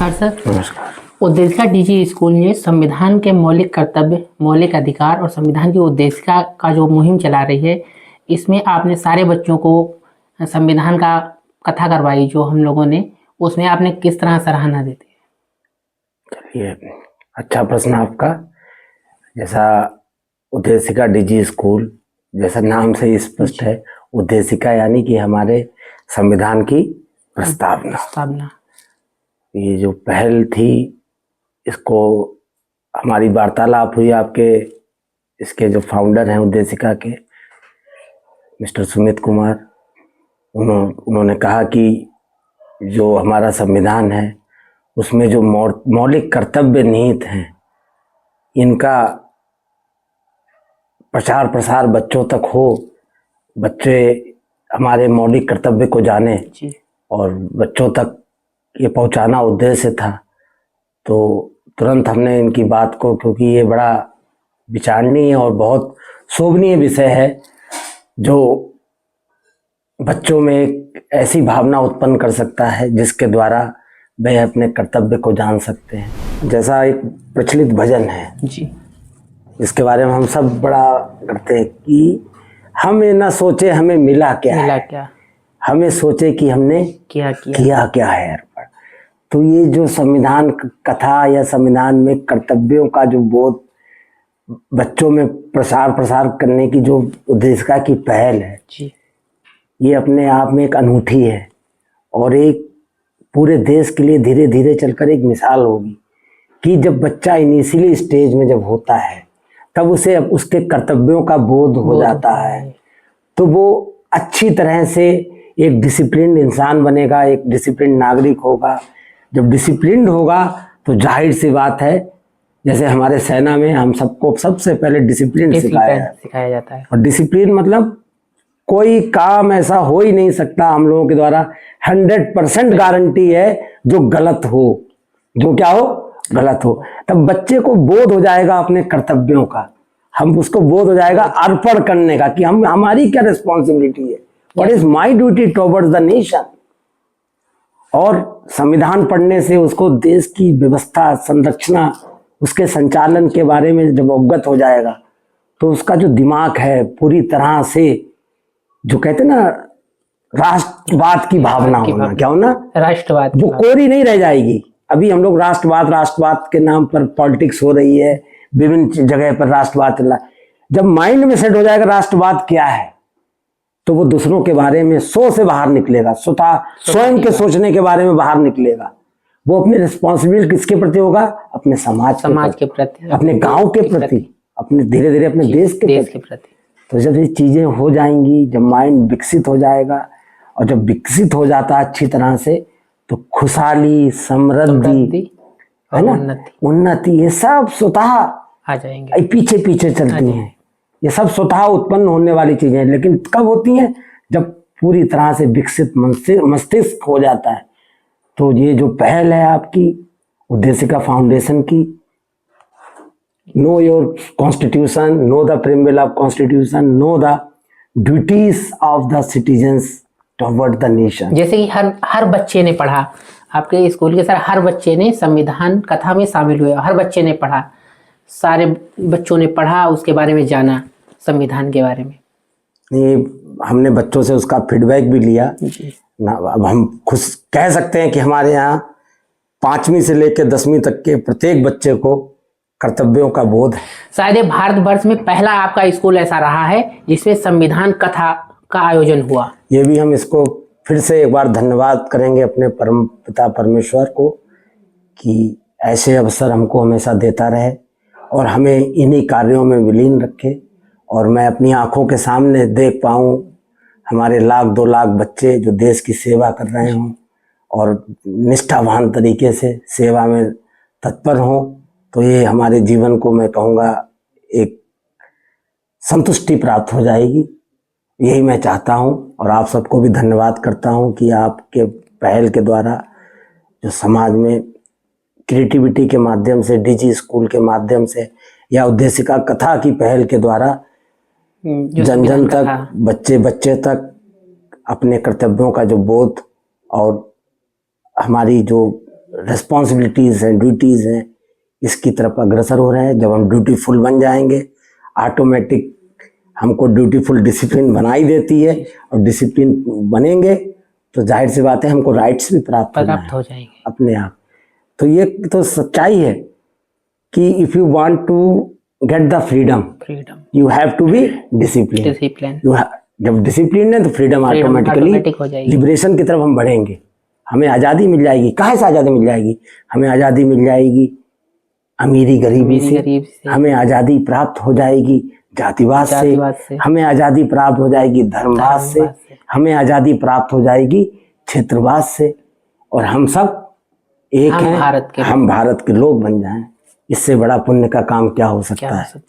हाँ सर। नमस्कार। उद्देशिका डीजी स्कूल ने संविधान के मौलिक कर्तव्य, मौलिक अधिकार और संविधान की उद्देशिका का जो मुहिम चला रही है, इसमें आपने सारे बच्चों को संविधान का कथा करवाई जो हम लोगों ने, उसमें आपने किस तरह सराहना देती है? चलिए, अच्छा प्रश्न आपका। जैसा उद्देशिका डीजी स्कूल, जैसा नाम से ही स्पष्ट है, उद्देशिका यानी कि हमारे संविधान की प्रस्तावना। ये जो पहल थी, इसको हमारी वार्तालाप हुई आपके इसके जो फाउंडर हैं उद्देशिका के, मिस्टर सुमित कुमार। उन्होंने कहा कि जो हमारा संविधान है उसमें जो मौलिक कर्तव्य निहित हैं, इनका प्रचार प्रसार बच्चों तक हो, बच्चे हमारे मौलिक कर्तव्य को जाने और बच्चों तक ये पहुंचाना उद्देश्य था। तो तुरंत हमने इनकी बात को, क्योंकि ये बड़ा विचारणीय और बहुत शोभनीय विषय है जो बच्चों में एक ऐसी भावना उत्पन्न कर सकता है जिसके द्वारा वे अपने कर्तव्य को जान सकते हैं। जैसा एक प्रचलित भजन है जी, इसके बारे में हम सब बड़ा करते हैं कि हमें न सोचे हमें मिला क्या, हमें सोचे कि हमने किया क्या है अर्पण। तो ये जो संविधान कथा या संविधान में कर्तव्यों का जो बोध बच्चों में प्रसार करने की जो उद्देशिका की पहल है जी, ये अपने आप में एक अनूठी है और एक पूरे देश के लिए धीरे धीरे चलकर एक मिसाल होगी कि जब बच्चा इनिशियली स्टेज में जब होता है तब उसे उसके कर्तव्यों का बोध हो जाता है, तो वो अच्छी तरह से एक डिसिप्लिन इंसान बनेगा, एक डिसिप्लिन नागरिक होगा। जब डिसिप्लिन होगा तो जाहिर सी बात है, जैसे हमारे सेना में हम सबको सबसे पहले डिसिप्लिन सिखाया जाता है। और डिसिप्लिन मतलब कोई काम ऐसा हो ही नहीं सकता हम लोगों के द्वारा 100% गारंटी है जो गलत हो, जो क्या हो, गलत हो। तब बच्चे को बोध हो जाएगा अपने कर्तव्यों का, हम उसको बोध हो जाएगा अर्पण करने का कि हम हमारी क्या रिस्पॉन्सिबिलिटी है, what is my duty towards the nation. और संविधान पढ़ने से उसको देश की व्यवस्था, संरचना, उसके संचालन के बारे में जब अवगत हो जाएगा तो उसका जो दिमाग है पूरी तरह से, जो कहते ना राष्ट्रवाद की भावना होना, क्या होना, राष्ट्रवाद, वो कोरी नहीं रह जाएगी। अभी हम लोग राष्ट्रवाद के नाम पर पॉलिटिक्स हो रही है, विभिन्न जगह पर राष्ट्रवाद चल रहा है। जब माइंड में सेट हो जाएगा राष्ट्रवाद क्या है, तो वो दूसरों के बारे में सो से बाहर निकलेगा, स्वयं के सोचने के बारे में बाहर निकलेगा। वो अपनी रिस्पॉन्सिबिलिटी किसके प्रति होगा, अपने समाज के प्रति, अपने गांव के प्रति, अपने धीरे धीरे अपने देश के प्रति। तो जब ये चीजें हो जाएंगी, जब माइंड विकसित हो जाएगा, और जब विकसित हो जाता है अच्छी तरह से, तो खुशहाली, समृद्धि है ना, उन्नति, ये सब स्वतः आ जाएंगे, पीछे पीछे चलती हैं। ये सब स्वतः उत्पन्न होने वाली चीजें हैं, लेकिन कब होती हैं, जब पूरी तरह से विकसित मस्तिष्क हो जाता है। तो ये जो पहल है आपकी उद्देशिका फाउंडेशन की, know your constitution, know the preamble of constitution, know the duties of the citizens toward the nation. जैसे कि हर बच्चे ने पढ़ा, आपके स्कूल के सर हर बच्चे ने संविधान कथा में शामिल हुए, हर बच्चे ने पढ़ा, सारे बच्चों ने पढ़ा, उसके बारे में जाना, संविधान के बारे में। ये हमने बच्चों से उसका फीडबैक भी लिया ना। अब हम खुश कह सकते हैं कि हमारे यहाँ 5वीं से लेकर 10वीं तक के प्रत्येक बच्चे को कर्तव्यों का बोध है। शायद ये भारतवर्ष में पहला आपका स्कूल ऐसा रहा है जिसमें संविधान कथा का आयोजन हुआ। ये भी हम इसको फिर से एक बार धन्यवाद करेंगे अपने परम पिता परमेश्वर को कि ऐसे अवसर हमको हमेशा देता रहे और हमें इन्हीं कार्यों में विलीन रखे, और मैं अपनी आंखों के सामने देख पाऊँ हमारे 1,00,000 2 लाख बच्चे जो देश की सेवा कर रहे हों और निष्ठावान तरीके से सेवा में तत्पर हों, तो ये हमारे जीवन को, मैं कहूँगा, एक संतुष्टि प्राप्त हो जाएगी। यही मैं चाहता हूँ और आप सबको भी धन्यवाद करता हूँ कि आपके पहल के द्वारा जो समाज में क्रिएटिविटी के माध्यम से, डीजी स्कूल के माध्यम से, या उद्देशिका कथा की पहल के द्वारा जन जन तक, बच्चे तक अपने कर्तव्यों का जो बोध और हमारी जो रिस्पॉन्सिबिलिटीज हैं, ड्यूटीज हैं, इसकी तरफ अग्रसर हो रहे हैं। जब हम ड्यूटीफुल बन जाएंगे, ऑटोमेटिक हमको ड्यूटीफुल डिसिप्लिन बनाई देती है, और डिसिप्लिन बनेंगे तो जाहिर सी बात है हमको राइट्स भी प्राप्त हो जाएंगे अपने आप। तो ये तो सच्चाई है कि if you want to get the freedom you have to be discipline. जब डिसिप्लिन है तो फ्रीडम ऑटोमेटिकली हो जाएगी, लिबरेशन की तरफ हम बढ़ेंगे, हमें आज़ादी मिल जाएगी। काहे से आज़ादी मिल जाएगी? हमें आज़ादी मिल जाएगी अमीरी गरीबी से, हमें आज़ादी प्राप्त हो जाएगी जातिवाद से, हमें आज़ादी प्राप्त हो जाएगी धर्मवाद से, हमें आज़ादी प्राप्त हो जाएगी क्षेत्रवाद से, और हम सब एक हैं, हम भारत के लोग बन जाएं। इससे बड़ा पुण्य का काम क्या हो सकता है?